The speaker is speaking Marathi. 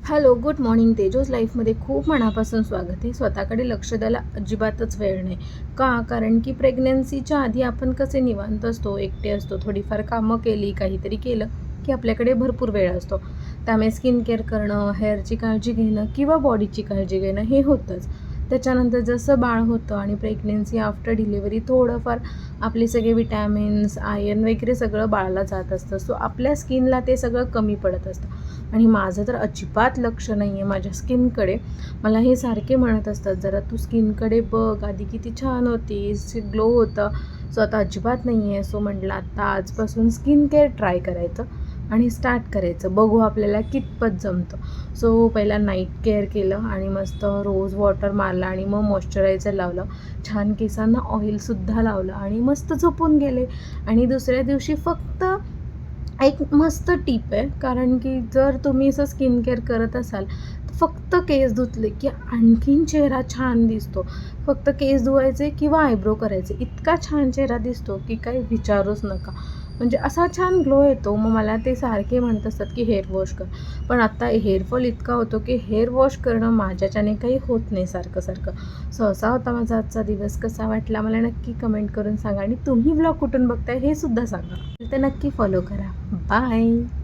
Hello, good morning. तेजोज लाईफमध्ये खूप मनापासून स्वागत आहे. स्वतःकडे लक्ष द्यायला अजिबातच वेळ नाही. कारण की प्रेग्नन्सीच्या आधी आपण कसे निवांत असतो, एकटे असतो, थोडीफार कामं केली, काहीतरी केलं की आपल्याकडे भरपूर वेळ असतो. त्यामुळे स्किन केअर करणं, हेअरची काळजी घेणं किंवा बॉडीची काळजी घेणं हे होतंच. त्याच्यानंतर जसं बाळ होतं आणि प्रेग्नन्सी आफ्टर डिलिव्हरी थोडंफार आपले सगळे विटॅमिन्स, आयर्न वगैरे सगळं बाळाला जात असतं. सो आपल्या स्किनला ते सगळं कमी पडत असतं. आणि माझं तर अजिबात लक्ष नाही आहे माझ्या स्किनकडे. मला हे सारखे म्हणत असतात, जरा तू स्किनकडे बघ, आधी किती छान होतीस, ग्लो होतं. सो आता अजिबात नाही आहे. सो म्हटलं आता आजपासून स्किन केअर ट्राय करायचं आणि स्टार्ट करायचं, बघू आपल्याला कितपत जमतं. सो पहिला नाईट केअर केलं आणि मस्त रोज वॉटर मारला आणि मग मॉइश्चरायझर लावलं, छान केसांना ऑइलसुद्धा लावलं आणि मस्त झोपून गेले. आणि दुसऱ्या दिवशी फक्त एक मस्त टीप आहे, कारण की जर तुम्ही असं स्किन केअर करत असाल तर फक्त केस धुतले की आणखीन चेहरा छान दिसतो. फक्त केस धुवायचे किंवा आयब्रो करायचे, इतका छान चेहरा दिसतो की काही विचारूच नका. म्हणजे असा छान ग्लो येतो. मग मला ते सारखे म्हणत असतात की हेअर वॉश कर, पण आत्ता हेअरफॉल इतका होतो की हेअर वॉश करणं माझ्याच्याने काही होत नाही सारखं सारखं. सो असा होता माझा आजचा दिवस. कसा वाटला मला नक्की कमेंट करून सांगा आणि तुम्ही व्लॉग कुठून बघताय हे सुद्धा सांगा. तर नक्की फॉलो करा. बाय.